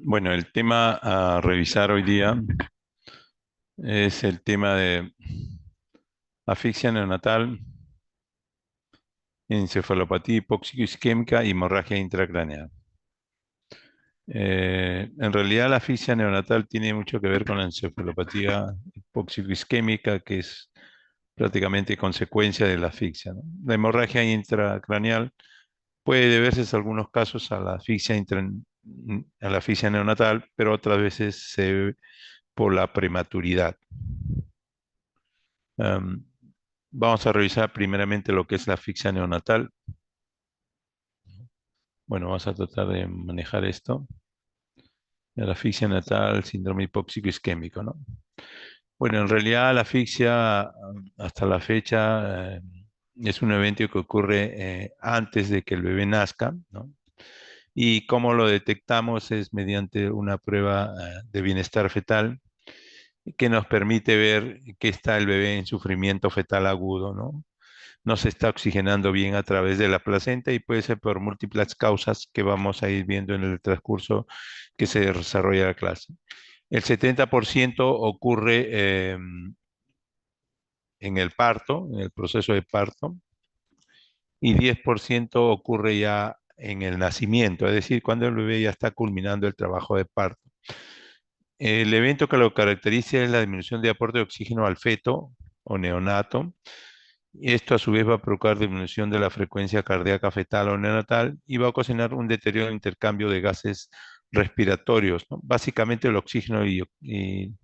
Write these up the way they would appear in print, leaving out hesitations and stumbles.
Bueno, el tema a revisar hoy día es el tema de asfixia neonatal, encefalopatía hipóxico-isquémica y hemorragia intracraneal. En realidad la asfixia neonatal tiene mucho que ver con la encefalopatía hipóxico-isquémica, que es prácticamente consecuencia de la asfixia, ¿no? La hemorragia intracraneal puede deberse en algunos casos a la a la asfixia neonatal, pero otras veces se debe por la prematuridad. Am, Vamos a revisar primeramente lo que es la asfixia neonatal. Bueno, vamos a tratar de manejar esto. La asfixia neonatal, síndrome hipóxico isquémico, ¿no? Bueno, en realidad la asfixia hasta la fecha es un evento que ocurre antes de que el bebé nazca, ¿no? Y cómo lo detectamos es mediante una prueba de bienestar fetal que nos permite ver que está el bebé en sufrimiento fetal agudo, ¿no? No se está oxigenando bien a través de la placenta y puede ser por múltiples causas que vamos a ir viendo en el transcurso que se desarrolla la clase. El 70% ocurre en el parto, en el proceso de parto, y 10% ocurre ya en el nacimiento, es decir, cuando el bebé ya está culminando el trabajo de parto. El evento que lo caracteriza es la disminución de aporte de oxígeno al feto o neonato. Esto a su vez va a provocar disminución de la frecuencia cardíaca fetal o neonatal y va a ocasionar un deterioro en intercambio de gases respiratorios, ¿no? Básicamente el oxígeno y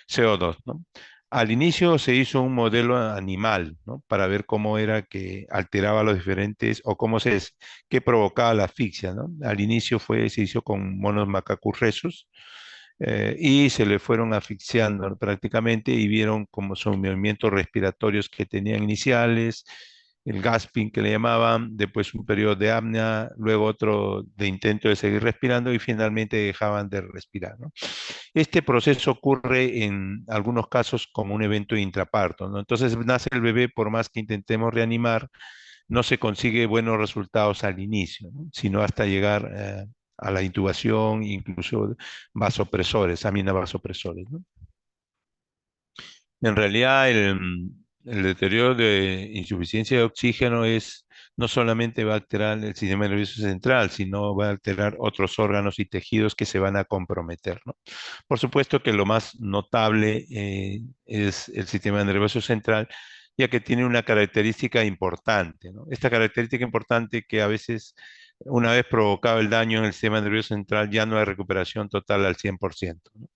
CO2, ¿no? Al inicio se hizo un modelo animal, ¿no? Para ver cómo era que alteraba los diferentes o qué provocaba la asfixia, ¿no? Al inicio se hizo con monos macacus rhesus, y se le fueron asfixiando, ¿no? Prácticamente y vieron como son movimientos respiratorios que tenían iniciales, el gasping que le llamaban, después un periodo de apnea, luego otro de intento de seguir respirando y finalmente dejaban de respirar, ¿no? Este proceso ocurre en algunos casos como un evento intraparto, ¿no? Entonces nace el bebé, por más que intentemos reanimar, no se consigue buenos resultados al inicio, ¿no? Sino hasta llegar a la intubación, incluso vasopresores, aminavasopresores, ¿no? En realidad, el deterioro de insuficiencia de oxígeno no solamente va a alterar el sistema nervioso central, sino va a alterar otros órganos y tejidos que se van a comprometer, ¿no? Por supuesto que lo más notable es el sistema nervioso central, ya que tiene una característica importante, ¿no? Esta característica importante que a veces, una vez provocado el daño en el sistema nervioso central, ya no hay recuperación total al 100%, ¿no?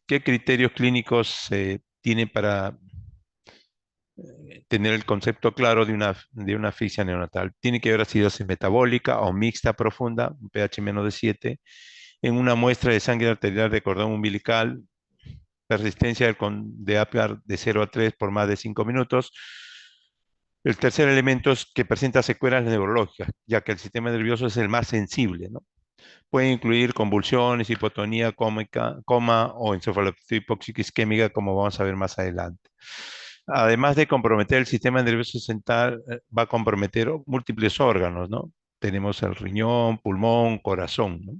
¿Qué criterios clínicos se tiene para tener el concepto claro de una asfixia neonatal? Tiene que haber acidosis metabólica o mixta profunda, un pH menos de 7, en una muestra de sangre arterial de cordón umbilical, persistencia de Apgar de 0 a 3 por más de 5 minutos. El tercer elemento es que presenta secuelas neurológicas, ya que el sistema nervioso es el más sensible, ¿no? Puede incluir convulsiones, hipotonía cómica, coma o encefalopatía hipóxica isquémica, como vamos a ver más adelante. Además de comprometer el sistema nervioso central, va a comprometer múltiples órganos, ¿no? Tenemos el riñón, pulmón, corazón, ¿no?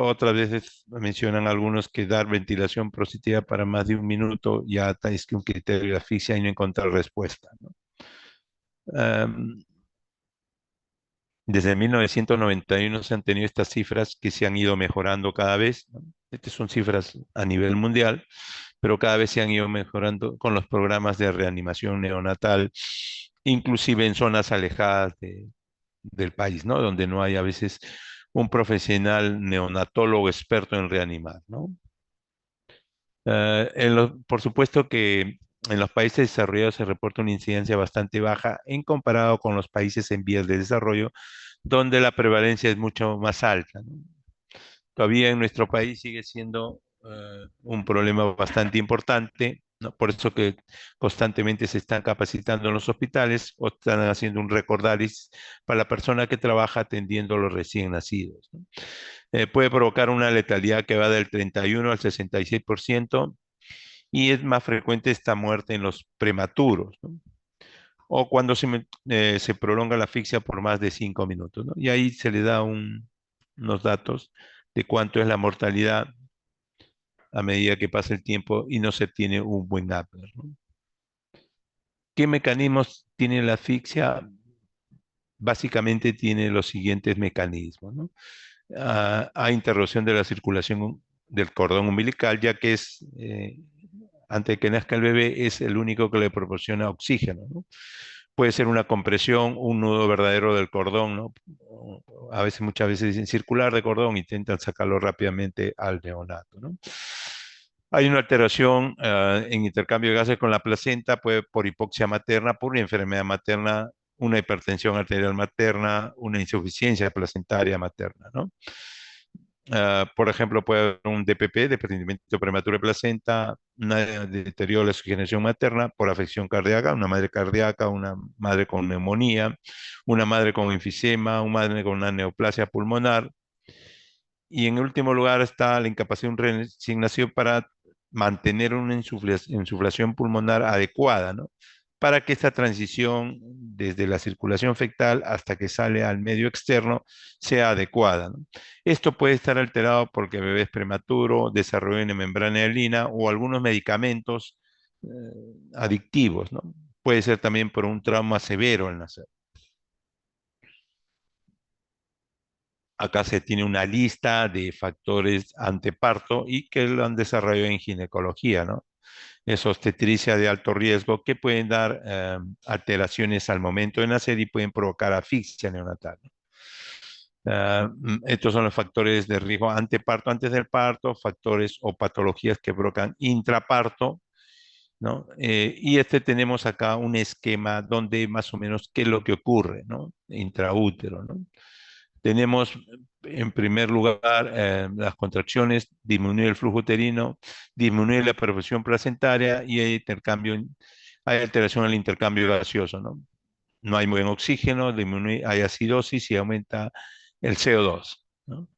Otras veces mencionan algunos que dar ventilación positiva para más de un minuto ya es que un criterio de asfixia y no encontrar respuesta, ¿no? Am, Desde 1991 se han tenido estas cifras que se han ido mejorando cada vez, ¿no? Estas son cifras a nivel mundial, pero cada vez se han ido mejorando con los programas de reanimación neonatal, inclusive en zonas alejadas del país, ¿no? Donde no hay a veces un profesional neonatólogo experto en reanimar, ¿no? Por supuesto que en los países desarrollados se reporta una incidencia bastante baja en comparado con los países en vías de desarrollo, donde la prevalencia es mucho más alta, ¿no? Todavía en nuestro país sigue siendo un problema bastante importante, ¿no? Por eso que constantemente se están capacitando en los hospitales o están haciendo un recordaris para la persona que trabaja atendiendo a los recién nacidos, ¿no? Puede provocar una letalidad que va del 31 al 66% y es más frecuente esta muerte en los prematuros, ¿no? o cuando se prolonga la asfixia por más de 5 minutos, ¿no? Y ahí se le da unos datos de cuánto es la mortalidad a medida que pasa el tiempo y no se tiene un buen Apgar, ¿no? ¿Qué mecanismos tiene la asfixia? Básicamente tiene los siguientes mecanismos, ¿no? Hay interrupción de la circulación del cordón umbilical, ya que antes de que nazca el bebé, es el único que le proporciona oxígeno, ¿no? Puede ser una compresión, un nudo verdadero del cordón, ¿no? A veces, muchas veces dicen circular de cordón, intentan sacarlo rápidamente al neonato, ¿no? Hay una alteración en intercambio de gases con la placenta, puede por hipoxia materna, por una enfermedad materna, una hipertensión arterial materna, una insuficiencia placentaria materna, ¿no? Por ejemplo, puede haber un DPP, desprendimiento prematuro de placenta, una deterioro de la oxigenación materna por afección cardíaca, una madre cardíaca, una madre con neumonía, una madre con enfisema, una madre con una neoplasia pulmonar. Y en último lugar está la incapacidad de un recién nacido para mantener una insuflación pulmonar adecuada, ¿no? Para que esta transición desde la circulación fetal hasta que sale al medio externo sea adecuada, ¿no? Esto puede estar alterado porque el bebé es prematuro, desarrollo de una membrana hialina o algunos medicamentos eh, adictivos, ¿no? Puede ser también por un trauma severo al nacer. Acá se tiene una lista de factores anteparto y que lo han desarrollado en ginecología, ¿no? Es obstetricia de alto riesgo que pueden dar alteraciones al momento de nacer y pueden provocar asfixia neonatal, ¿no? Estos son los factores de riesgo anteparto, antes del parto, factores o patologías que provocan intraparto, ¿no? Y tenemos acá un esquema donde más o menos qué es lo que ocurre, ¿no? Intraútero, ¿no? Tenemos en primer lugar las contracciones, disminuye el flujo uterino, disminuye la perfusión placentaria y hay alteración en el intercambio gaseoso, ¿no? No hay buen oxígeno, hay acidosis y aumenta el CO2, ¿no?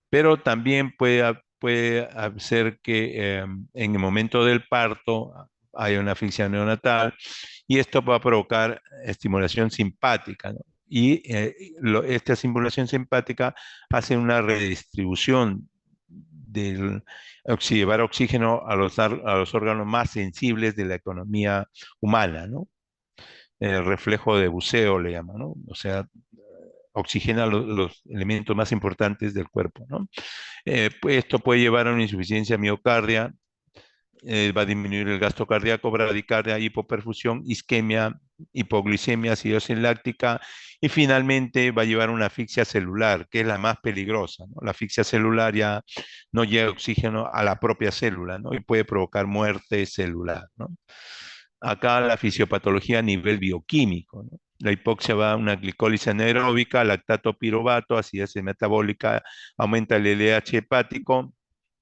Pero también puede hacer que en el momento del parto haya una asfixia neonatal y esto va a provocar estimulación simpática, ¿no? Y esta estimulación simpática hace una redistribución del llevar oxígeno a los órganos más sensibles de la economía humana, ¿no? El reflejo de buceo le llaman, ¿no? O sea, oxigena los elementos más importantes del cuerpo, ¿no? Pues esto puede llevar a una insuficiencia miocardia, va a disminuir el gasto cardíaco, bradicardia, hipoperfusión, isquemia, hipoglicemia, acidosis láctica y finalmente va a llevar a una asfixia celular, que es la más peligrosa, ¿no? La asfixia celular ya no llega oxígeno a la propia célula, ¿no? Y puede provocar muerte celular, ¿no? Acá la fisiopatología a nivel bioquímico, ¿no? La hipoxia va a una glicólisis anaeróbica, lactato piruvato, acidez metabólica, aumenta el LH hepático,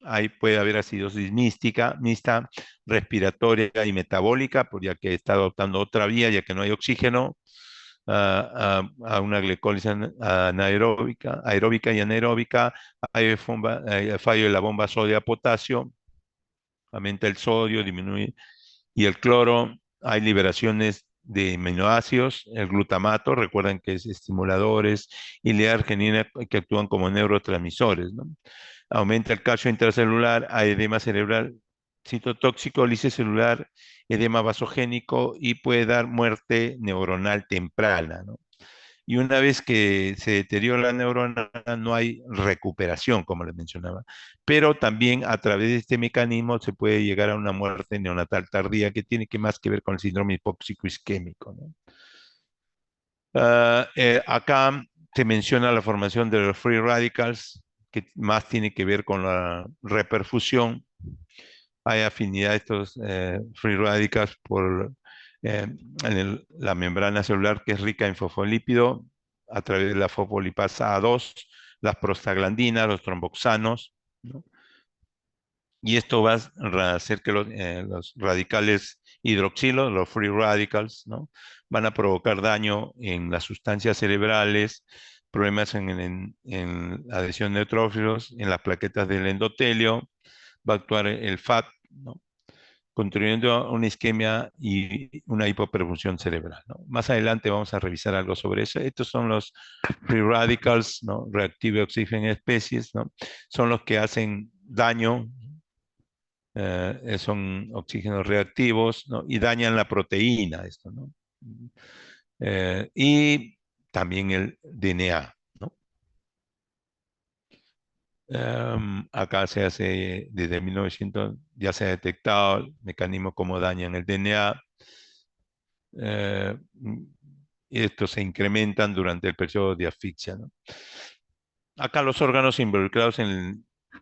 ahí puede haber acidosis mixta, respiratoria y metabólica, ya que está adoptando otra vía, ya que no hay oxígeno, a una glicólisis anaeróbica, aeróbica y anaeróbica, hay fallo de la bomba sodio-potasio, aumenta el sodio, disminuye y el cloro, hay liberaciones de aminoácidos, el glutamato, recuerden que es estimuladores, y la arginina que actúan como neurotransmisores, ¿no? Aumenta el calcio intracelular, hay edema cerebral citotóxico, lisis celular, edema vasogénico y puede dar muerte neuronal temprana, ¿no? Y una vez que se deteriora la neurona, no hay recuperación, como les mencionaba. Pero también a través de este mecanismo se puede llegar a una muerte neonatal tardía que tiene que más que ver con el síndrome hipóxico isquémico, ¿no? Acá se menciona la formación de los free radicals, que más tiene que ver con la reperfusión. Hay afinidad de estos free radicals por la membrana celular que es rica en fosfolípido a través de la fosfolipasa A2, las prostaglandinas, los tromboxanos, ¿no? Y esto va a hacer que los radicales hidroxilo, los free radicals, ¿no? Van a provocar daño en las sustancias cerebrales, problemas en la adhesión de neutrófilos, en las plaquetas del endotelio, va a actuar el FAT, ¿no? contribuyendo a una isquemia y una hipoperfusión cerebral, ¿no? Más adelante vamos a revisar algo sobre eso. Estos son los free radicals, ¿no? Reactive oxygen species, ¿no? Son los que hacen daño, son oxígenos reactivos, ¿no? Y dañan la proteína, esto, ¿no? Y también el DNA, ¿no? Acá se hace, desde 1900 ya se ha detectado el mecanismo cómo dañan el DNA. eh, y estos se incrementan durante el periodo de asfixia, ¿no? Acá los órganos involucrados en el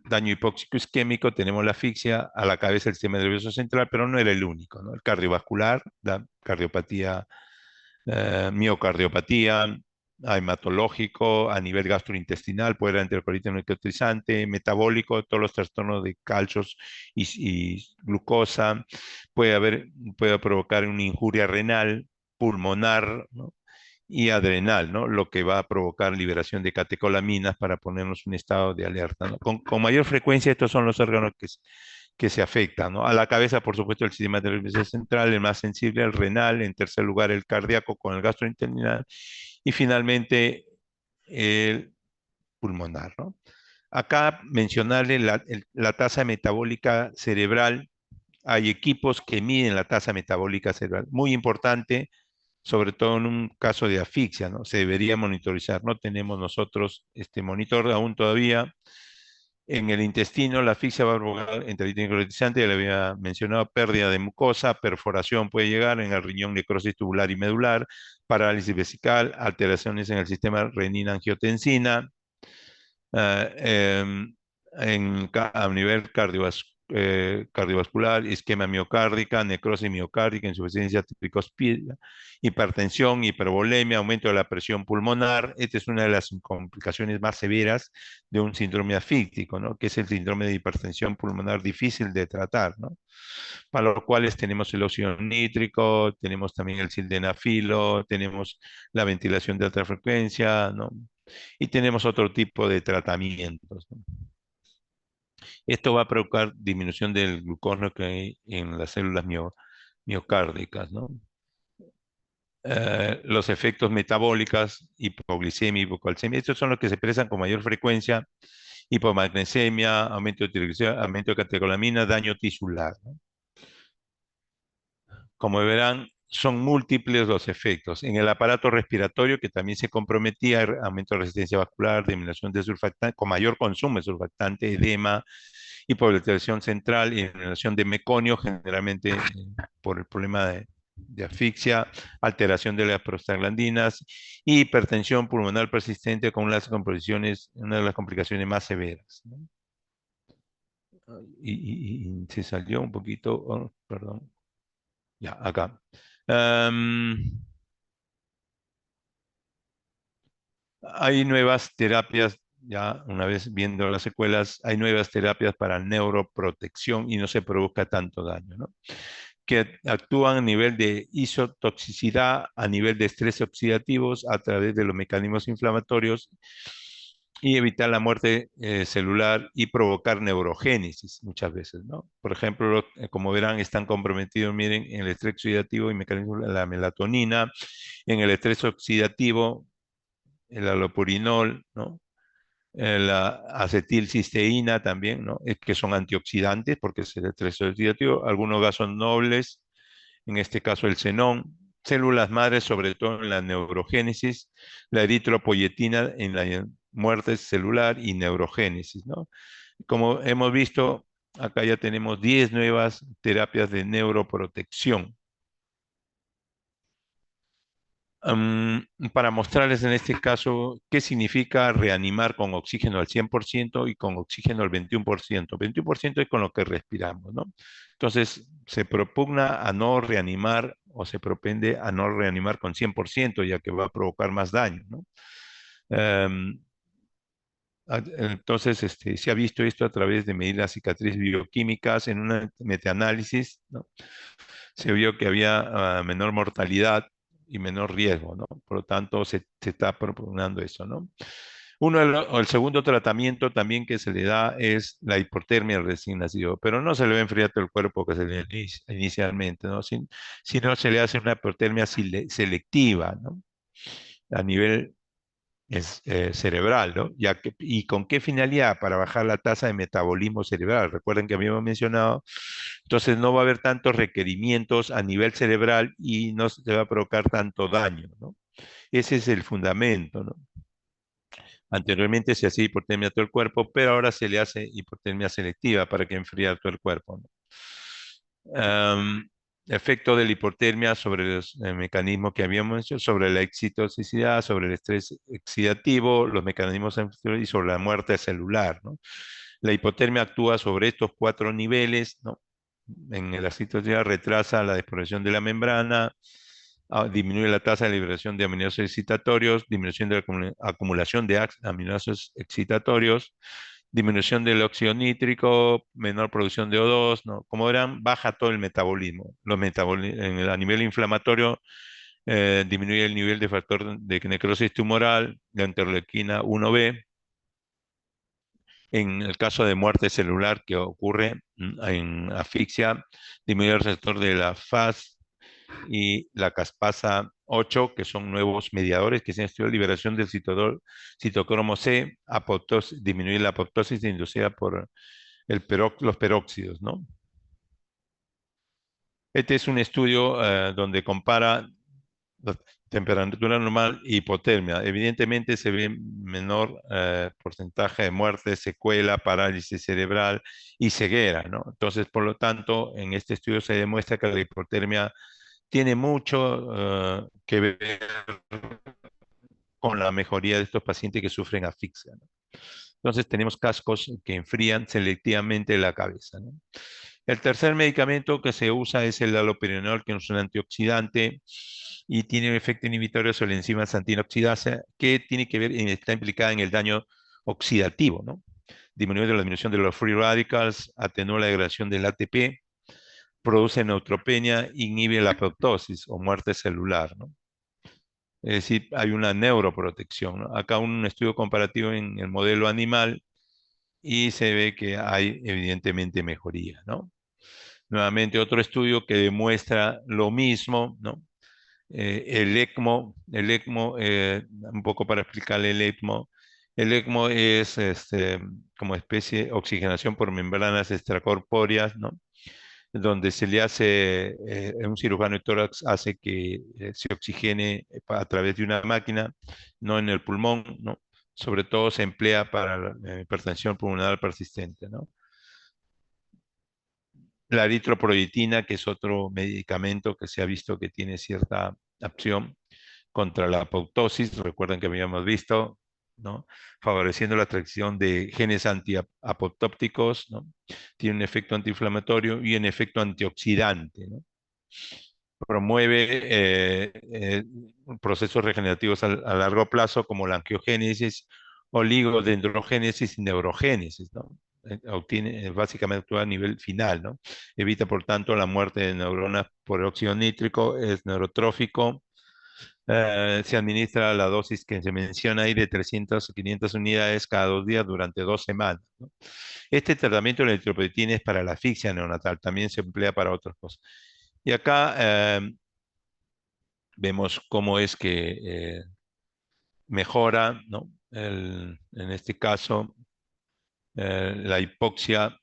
daño hipóxico isquémico, tenemos la asfixia, a la cabeza el sistema nervioso central, pero no era el único, ¿no? El cardiovascular, la cardiopatía, miocardiopatía, hematológico, a nivel gastrointestinal, puede haber enterocolitis necrotizante, metabólico, todos los trastornos de calcios y glucosa, puede provocar una injuria renal, pulmonar, ¿no? Y adrenal, ¿no? Lo que va a provocar liberación de catecolaminas para ponernos en un estado de alerta, ¿no? Con mayor frecuencia estos son los órganos que se afectan, ¿no? A la cabeza, por supuesto, el sistema nervioso central, el más sensible, el renal, en tercer lugar el cardíaco con el gastrointestinal y finalmente el pulmonar, ¿no? Acá mencionarle la tasa metabólica cerebral. Hay equipos que miden la tasa metabólica cerebral, muy importante, sobre todo en un caso de asfixia, ¿no? Se debería monitorizar. No tenemos nosotros este monitor aún todavía. En el intestino, la asfixia va a provocar enteritis necrotizante, ya le había mencionado, pérdida de mucosa, perforación puede llegar en el riñón, necrosis tubular y medular, parálisis vesical, alteraciones en el sistema renina-angiotensina, a nivel cardiovascular, isquemia miocárdica, necrosis miocárdica, insuficiencia tricuspide, hipertensión, hipervolemia, aumento de la presión pulmonar. Esta es una de las complicaciones más severas de un síndrome asfíctico, ¿no? Que es el síndrome de hipertensión pulmonar difícil de tratar, ¿no? Para los cuales tenemos el óxido nítrico, tenemos también el sildenafilo, tenemos la ventilación de alta frecuencia, ¿no? Y tenemos otro tipo de tratamientos, ¿no? Esto va a provocar disminución del glucógeno que hay en las células miocárdicas, ¿no? Los efectos metabólicos, hipoglicemia, hipocalcemia, estos son los que se expresan con mayor frecuencia: hipomagnesemia, aumento de triglicéridos, aumento de catecolamina, daño tisular, ¿no? Como verán, son múltiples los efectos. En el aparato respiratorio, que también se comprometía, aumento de resistencia vascular, disminución de surfactante, con mayor consumo de surfactante, edema, hipovolemización central y inhalación de meconio, generalmente por el problema de asfixia, alteración de las prostaglandinas, y hipertensión pulmonar persistente con una de las complicaciones más severas, ¿no? Y se salió un poquito, oh, perdón, ya, acá. Am, Hay nuevas terapias, ya una vez viendo las secuelas, hay nuevas terapias para neuroprotección y no se provoca tanto daño, ¿no? Que actúan a nivel de isotoxicidad, a nivel de estrés oxidativos, a través de los mecanismos inflamatorios y evitar la muerte celular y provocar neurogénesis muchas veces, ¿no? Por ejemplo, como verán, están comprometidos, miren, en el estrés oxidativo y mecanismo de la melatonina, en el estrés oxidativo, el alopurinol, ¿no? La acetilcisteína también, ¿no? Es que son antioxidantes porque es el estrés oxidativo, algunos gasos nobles, en este caso el xenón, células madres, sobre todo en la neurogénesis, la eritropoyetina en la muerte celular y neurogénesis, ¿no? Como hemos visto, acá ya tenemos 10 nuevas terapias de neuroprotección. Para mostrarles en este caso qué significa reanimar con oxígeno al 100% y con oxígeno al 21%. 21% es con lo que respiramos, ¿no? Entonces, se propugna a no reanimar o se propende a no reanimar con 100%, ya que va a provocar más daño, ¿no? Em, entonces, se ha visto esto a través de medir las cicatrices bioquímicas en un metaanálisis, ¿no? Se vio que había menor mortalidad y menor riesgo, ¿no? Por lo tanto, se está propugnando eso, ¿no? O el segundo tratamiento también que se le da es la hipotermia al recién nacido, pero no se le va a enfriar todo el cuerpo que se le inicialmente, ¿no? Sino se le hace una hipotermia selectiva, ¿no? A nivel cerebral, ¿no? ¿Y con qué finalidad? Para bajar la tasa de metabolismo cerebral. Recuerden que habíamos mencionado, entonces no va a haber tantos requerimientos a nivel cerebral y no se va a provocar tanto daño, ¿no? Ese es el fundamento, ¿no? Anteriormente se hacía hipotermia a todo el cuerpo, pero ahora se le hace hipotermia selectiva para que enfríe todo el cuerpo, ¿no? Am, Efecto de la hipotermia sobre los mecanismos que habíamos hecho, sobre la excitotoxicidad, sobre el estrés excitativo, los mecanismos y sobre la muerte celular, ¿no? La hipotermia actúa sobre estos cuatro niveles, ¿no? En la excitotoxicidad retrasa la desprogresión de la membrana, disminuye la tasa de liberación de aminoácidos excitatorios, disminución de la acumulación de aminoácidos excitatorios, disminución del óxido nítrico, menor producción de O2, ¿no? Como verán, baja todo el metabolismo. A nivel inflamatorio, disminuye el nivel de factor de necrosis tumoral, la interleuquina 1B. En el caso de muerte celular que ocurre en asfixia, disminuye el receptor de la FAS y la caspasa 8, que son nuevos mediadores que se han estudiado liberación del citocromo C, disminuir la apoptosis inducida por los peróxidos, ¿no? Este es un estudio donde compara la temperatura normal y hipotermia. Evidentemente se ve menor porcentaje de muerte, secuela, parálisis cerebral y ceguera, ¿no? Entonces, por lo tanto, en este estudio se demuestra que la hipotermia tiene mucho que ver con la mejoría de estos pacientes que sufren asfixia, ¿no? Entonces tenemos cascos que enfrían selectivamente la cabeza, ¿no? El tercer medicamento que se usa es el allopurinol, que es un antioxidante y tiene un efecto inhibitorio sobre la enzima antioxidasa que tiene que ver, está implicada en el daño oxidativo, ¿no? Disminuye la disminución de los free radicals, atenúa la degradación del ATP, produce neutropenia, inhibe la apoptosis o muerte celular, ¿no? Es decir, hay una neuroprotección, ¿no? Acá un estudio comparativo en el modelo animal y se ve que hay evidentemente mejoría, ¿no? Nuevamente otro estudio que demuestra lo mismo, ¿no? Un poco para explicarle el ECMO es como especie de oxigenación por membranas extracorpóreas, ¿no? Donde se le hace, un cirujano de tórax hace que se oxigene a través de una máquina, no en el pulmón, ¿no? Sobre todo se emplea para la hipertensión pulmonar persistente, ¿no? La eritropoyetina, que es otro medicamento que se ha visto que tiene cierta acción contra la apoptosis, recuerden que habíamos visto, ¿no? Favoreciendo la atracción de genes antiapoptópticos, ¿no? Tiene un efecto antiinflamatorio y un efecto antioxidante, ¿no? Promueve procesos regenerativos a largo plazo como la angiogénesis, oligodendrogénesis y neurogénesis, ¿no? Básicamente actúa a nivel final, ¿no? Evita, por tanto, la muerte de neuronas por óxido nítrico, es neurotrófico. Se administra la dosis que se menciona ahí de 300 a 500 unidades cada 2 días durante 2 semanas, ¿no? Este tratamiento de la eritropoyetina es para la asfixia neonatal, también se emplea para otras cosas. Y acá vemos cómo es que mejora, ¿no? En este caso, la hipoxia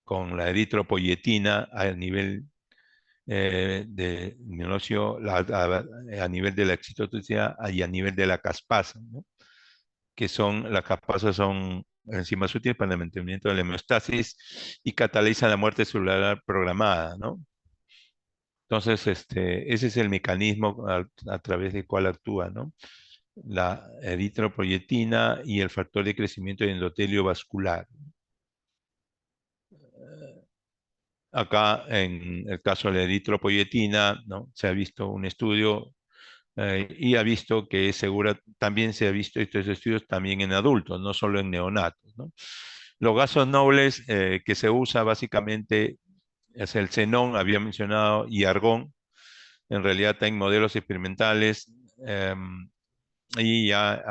con la eritropoyetina a nivel de neonacio, a nivel de la excitotoxicidad y a nivel de la caspasa, ¿no? Las caspasas son enzimas útiles para el mantenimiento de la homeostasis y catalizan la muerte celular programada, ¿no? Entonces, ese es el mecanismo a través del cual actúa, ¿no? La eritropoyetina y el factor de crecimiento de endotelio vascular. Acá, en el caso de la eritropoyetina, ¿no? Se ha visto un estudio y ha visto que es segura, también se ha visto estos estudios también en adultos, no solo en neonatos, ¿no? Los gases nobles que se usa básicamente es el xenón, había mencionado, y argón. En realidad está en modelos experimentales y ya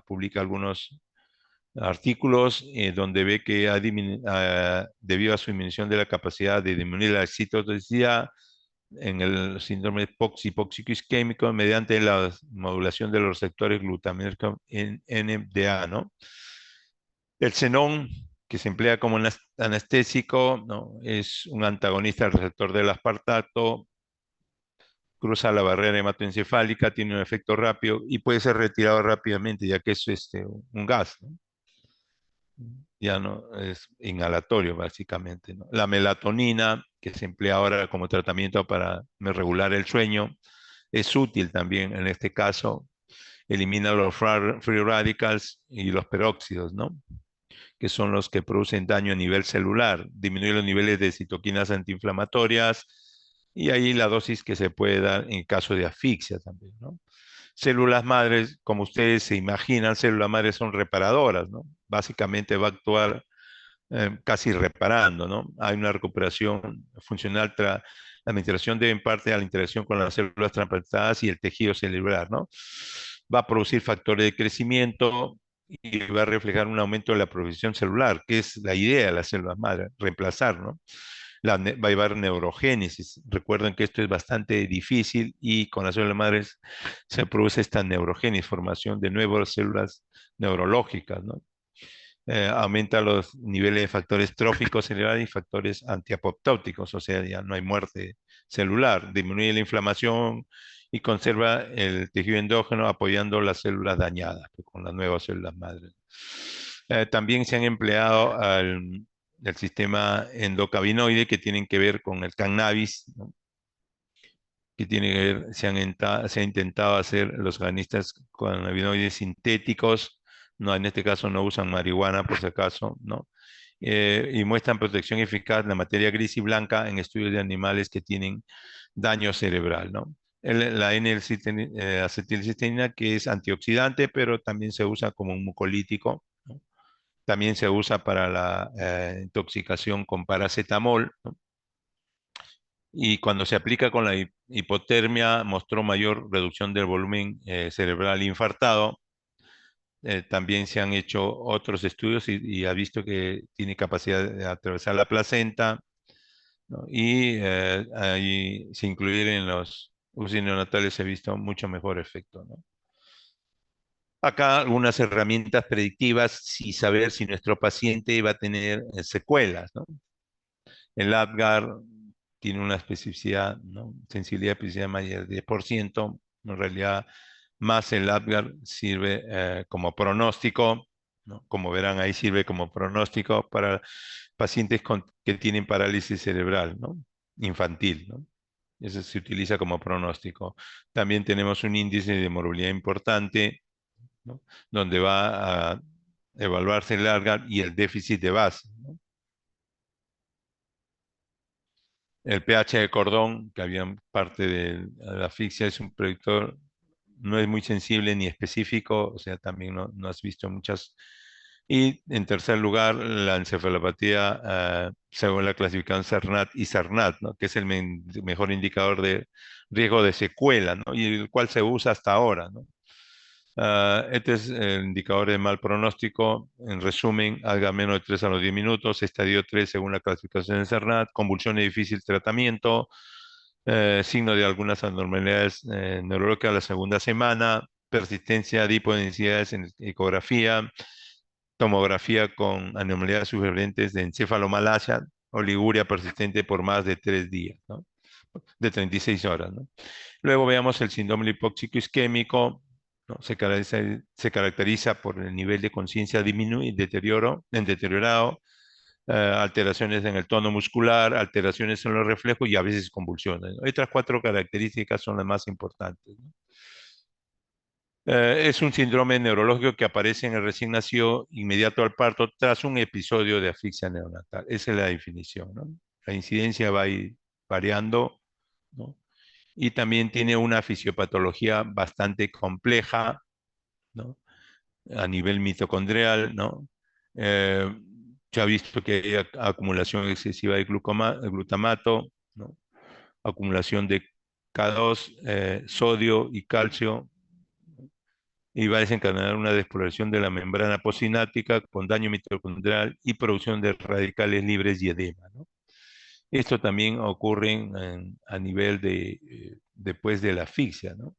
publica algunos artículos donde ve que debido a su disminución de la capacidad de disminuir la excitotoxicidad en el síndrome hipóxico isquémico mediante la modulación de los receptores glutaminérgicos en NMDA, ¿no? El xenón, que se emplea como anestésico, ¿no? Es un antagonista del receptor del aspartato, cruza la barrera hematoencefálica, tiene un efecto rápido y puede ser retirado rápidamente, ya que es un gas, ¿no? Ya no es inhalatorio, básicamente, ¿no? La melatonina, que se emplea ahora como tratamiento para regular el sueño, es útil también en este caso. Elimina los free radicals y los peróxidos, ¿no? Que son los que producen daño a nivel celular, disminuye los niveles de citoquinas antiinflamatorias y ahí la dosis que se puede dar en caso de asfixia también, ¿no? Células madres, como ustedes se imaginan, células madres son reparadoras, ¿no? Básicamente va a actuar casi reparando, ¿no? Hay una recuperación funcional tras la administración debe en parte a la interacción con las células transplantadas y el tejido celular, ¿no? Va a producir factores de crecimiento y va a reflejar un aumento de la producción celular, que es la idea de las células madre, reemplazar, ¿no? Va a llevar neurogénesis. Recuerden que esto es bastante difícil y con las células madres se produce esta neurogénesis, formación de nuevas células neurológicas, ¿no? Aumenta los niveles de factores tróficos celulares y factores antiapoptóticos, o sea, ya no hay muerte celular, disminuye la inflamación y conserva el tejido endógeno apoyando las células dañadas pues, con las nuevas células madres. También se han empleado el sistema endocannabinoide que tienen que ver con el cannabis, ¿no? Que tiene que ver, se ha intentado hacer los organistas cannabinoides sintéticos, no, en este caso no usan marihuana por si acaso, ¿no? Y muestran protección eficaz en la materia gris y blanca en estudios de animales que tienen daño cerebral, ¿no? La N-acetilcisteína que es antioxidante, pero también se usa como un mucolítico, ¿no? También se usa para la intoxicación con paracetamol, ¿no? Y cuando se aplica con la hipotermia mostró mayor reducción del volumen cerebral infartado. También se han hecho otros estudios y ha visto que tiene capacidad de atravesar la placenta, ¿no? Y ahí, si incluir en los UCI neonatales se ha visto mucho mejor efecto, ¿no? Acá algunas herramientas predictivas y saber si nuestro paciente va a tener secuelas, ¿no? El Apgar tiene una especificidad, ¿no? Sensibilidad especificidad mayor de 10%. En realidad, más el Apgar sirve como pronóstico, ¿no? Como verán, ahí sirve como pronóstico para pacientes que tienen parálisis cerebral, ¿no? Infantil, ¿no? Eso se utiliza como pronóstico. También tenemos un índice de morbilidad importante, ¿no? Donde va a evaluarse el Apgar y el déficit de base, ¿no? El pH de cordón, que había parte de la asfixia, es un predictor, no es muy sensible ni específico, o sea, también no has visto muchas. Y en tercer lugar, la encefalopatía, según la clasificación CERNAT y CERNAT, ¿no? Que es el mejor indicador de riesgo de secuela, ¿no? Y el cual se usa hasta ahora, ¿no? Este es el indicador de mal pronóstico. En resumen, haga menos de 3 a los 10 minutos, estadio 3 según la clasificación de CERNAT, convulsión de difícil tratamiento, signo de algunas anormalidades neurológicas la segunda semana, persistencia de hipodensidades en ecografía, tomografía con anomalías sugerentes de encefalomalacia, oliguria persistente por más de 3 días, ¿no? De 36 horas, ¿no? Luego veamos el síndrome hipóxico isquémico, ¿no? Se caracteriza por el nivel de conciencia disminuido, deteriorado, alteraciones en el tono muscular, alteraciones en los reflejos y a veces convulsiones, ¿no? Estas cuatro características son las más importantes, ¿no? Es un síndrome neurológico que aparece en el recién nacido inmediato al parto tras un episodio de asfixia neonatal. Esa es la definición, ¿no? La incidencia va a ir variando, ¿no? Y también tiene una fisiopatología bastante compleja, ¿no? A nivel mitocondrial, ¿no? Eh, Se ha visto que hay acumulación excesiva de glutamato, ¿no? Acumulación de K2, sodio y calcio, y va a desencadenar una despoblación de la membrana postsináptica con daño mitocondrial y producción de radicales libres y edema, ¿no? Esto también ocurre a nivel después de la asfixia, ¿no?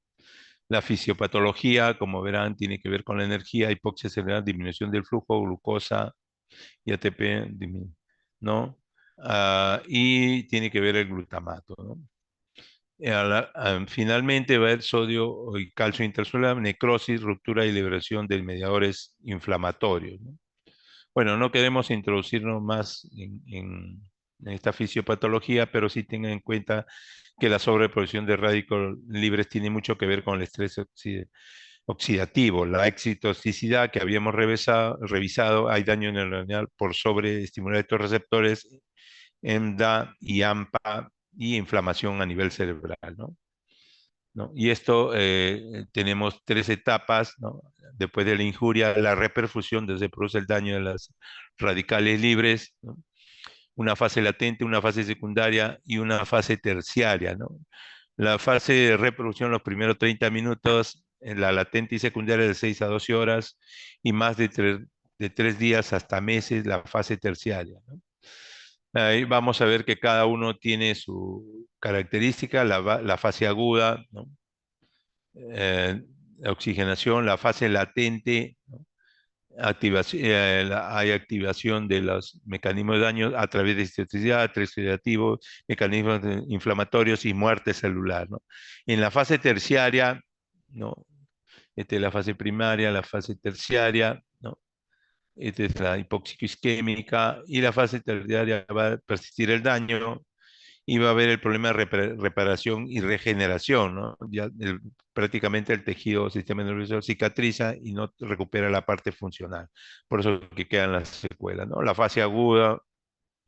La fisiopatología, como verán, tiene que ver con la energía, hipoxia cerebral, disminución del flujo, glucosa y ATP, ¿no? Y tiene que ver el glutamato, ¿no? Finalmente va el sodio y calcio intracelular, necrosis, ruptura y liberación de mediadores inflamatorios, ¿no? Bueno, no queremos introducirnos más en esta fisiopatología, pero sí tengan en cuenta que la sobreproducción de radicales libres tiene mucho que ver con el estrés oxidativo, la excitotoxicidad que habíamos revisado, hay daño neuronal por sobreestimular estos receptores, EMDA y AMPA, y inflamación a nivel cerebral, ¿no? ¿No? Y esto tenemos tres etapas, ¿no? Después de la injuria, la reperfusión, donde se produce el daño de las radicales libres, ¿no? Una fase latente, una fase secundaria y una fase terciaria, ¿no? La fase de reproducción, los primeros 30 minutos, en la latente y secundaria de 6 a 12 horas y más de 3 días hasta meses, la fase terciaria, ¿no? Ahí vamos a ver que cada uno tiene su característica, la fase aguda, ¿no? eh, Oxigenación, la fase latente, ¿no? Activación, hay activación de los mecanismos de daño a través de citotoxicidad, estrés oxidativo, mecanismos inflamatorios y muerte celular, ¿no? En la fase terciaria, ¿no? Esta es la fase primaria, la fase terciaria, ¿no? Esta es la hipóxico-isquémica y la fase terciaria va a persistir el daño y va a haber el problema de reparación y regeneración, ¿no? Ya prácticamente el tejido sistema nervioso cicatriza y no recupera la parte funcional. Por eso que quedan las secuelas, ¿no? La fase aguda,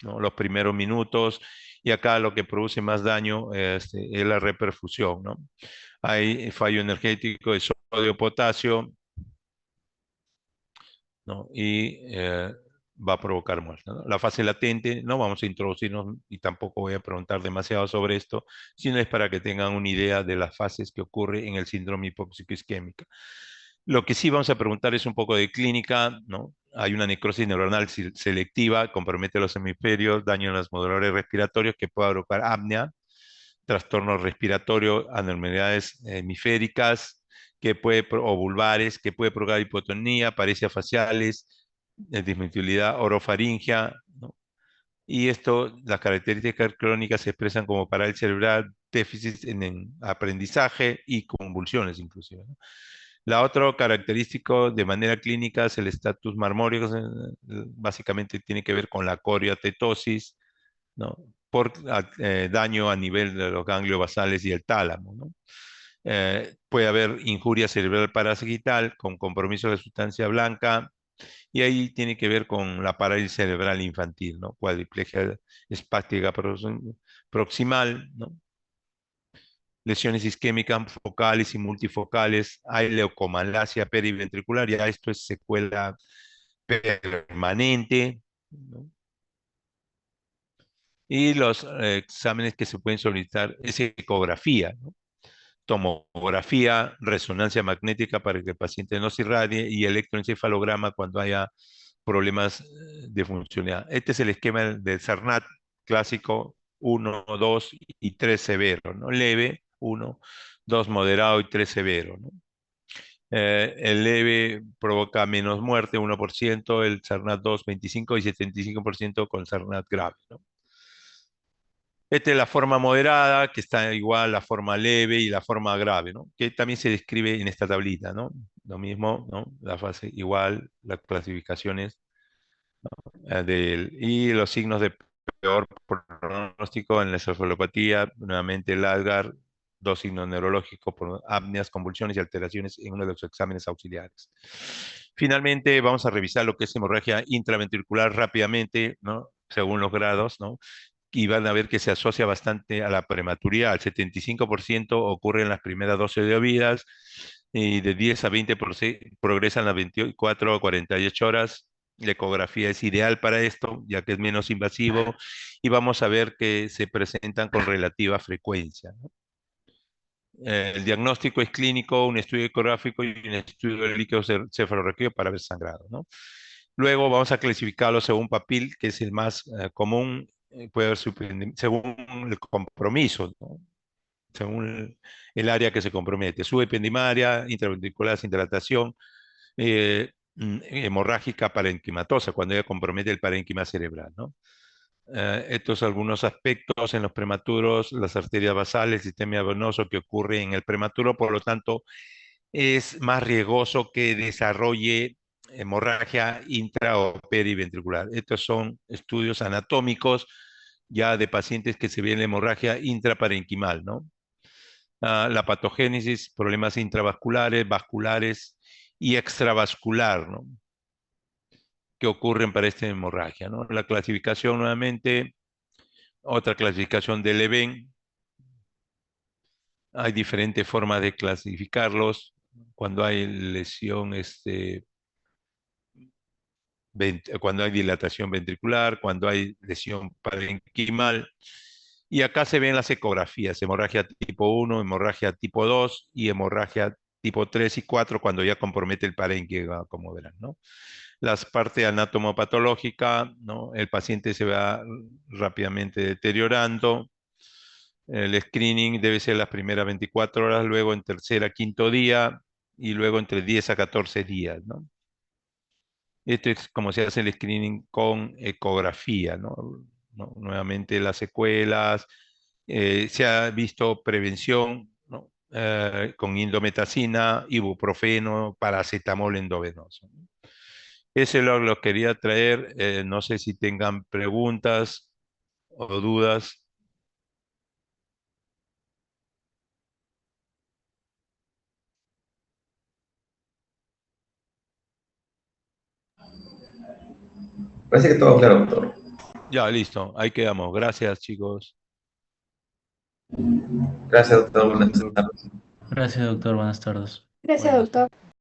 ¿no? Los primeros minutos, y acá lo que produce más daño es la reperfusión, ¿no? Hay fallo energético de sodio-potasio, ¿no? Y va a provocar muerte, ¿no? La fase latente, no vamos a introducirnos y tampoco voy a preguntar demasiado sobre esto, sino es para que tengan una idea de las fases que ocurre en el síndrome hipóxico isquémica. Lo que sí vamos a preguntar es un poco de clínica, ¿no? Hay una necrosis neuronal selectiva, compromete los hemisferios, daño en los moduladores respiratorios que puede provocar apnea, trastorno respiratorio, anormalidades hemisféricas, o vulvares, que puede provocar hipotonía, paresias faciales, disminuibilidad orofaringia, ¿no? Y esto, las características crónicas se expresan como parálisis cerebral, déficit en aprendizaje y convulsiones inclusive, ¿no? La otra característica de manera clínica es el estatus marmórico, básicamente tiene que ver con la coriatetosis, ¿no? Por daño a nivel de los ganglios basales y el tálamo, ¿no? Puede haber injuria cerebral parasital con compromiso de sustancia blanca, y ahí tiene que ver con la parálisis cerebral infantil, ¿no? Cuadriplegia espástica proximal, ¿no? Lesiones isquémicas focales y multifocales, hay leucomalacia periventricular, ya esto es secuela permanente, ¿no? Y los exámenes que se pueden solicitar es ecografía, ¿no? Tomografía, resonancia magnética para que el paciente no se irradie y electroencefalograma cuando haya problemas de funcionalidad. Este es el esquema del CERNAT clásico: 1, 2 y 3 severo, ¿no? Leve, 1, 2 moderado y 3 severo, ¿no? El leve provoca menos muerte, 1%, el CERNAT 2, 25 y 75% con CERNAT grave, ¿no? Esta es la forma moderada, que está igual a la forma leve y la forma grave, ¿no? Que también se describe en esta tablita, ¿no? Lo mismo, ¿no? La fase igual, las clasificaciones, y los signos de peor pronóstico en la encefalopatía, nuevamente el Algar, dos signos neurológicos por apneas, convulsiones y alteraciones en uno de los exámenes auxiliares. Finalmente, vamos a revisar lo que es hemorragia intraventricular rápidamente, ¿no? Según los grados, ¿no? Y van a ver que se asocia bastante a la prematuridad. El 75% ocurre en las primeras 12 de vidas y de 10 a 20% progresan a 24 a 48 horas. La ecografía es ideal para esto, ya que es menos invasivo, y vamos a ver que se presentan con relativa frecuencia, ¿no? El diagnóstico es clínico, un estudio ecográfico y un estudio de líquidos cefalorraquídeos para ver sangrado, ¿no? Luego vamos a clasificarlo según papil, que es el más común, puede haber según el compromiso, ¿no? Según el área que se compromete. Subependimaria, intraventricular sin dilatación, hemorrágica parenquimatosa, cuando ya compromete el parénquima cerebral, ¿no? Estos algunos aspectos en los prematuros, las arterias basales, el sistema venoso que ocurre en el prematuro, por lo tanto, es más riesgoso que desarrolle hemorragia intra o periventricular. Estos son estudios anatómicos ya de pacientes que se ven la hemorragia intraparenquimal, ¿no? La patogénesis, problemas intravasculares, vasculares y extravascular, ¿no? Que ocurren para esta hemorragia, ¿no? La clasificación nuevamente, otra clasificación del EVEN. Hay diferentes formas de clasificarlos. Cuando hay lesión, cuando hay dilatación ventricular, cuando hay lesión parenquimal. Y acá se ven las ecografías, hemorragia tipo 1, hemorragia tipo 2 y hemorragia tipo 3 y 4 cuando ya compromete el parénquima, como verán, ¿no? Las partes anatomopatológicas, ¿no? El paciente se va rápidamente deteriorando. El screening debe ser las primeras 24 horas, luego en tercera, quinto día y luego entre 10 a 14 días, ¿no? Esto es como se hace el screening con ecografía, ¿no? Nuevamente las secuelas, se ha visto prevención, ¿no? Con indometacina, ibuprofeno, paracetamol endovenoso, ¿no? Ese lo quería traer, no sé si tengan preguntas o dudas. Parece que todo claro, doctor. Ya, listo, ahí quedamos. Gracias, chicos. Gracias, doctor. Gracias, Buenas doctor. tardes. Gracias, doctor. Buenas tardes. Gracias, Buenas. doctor.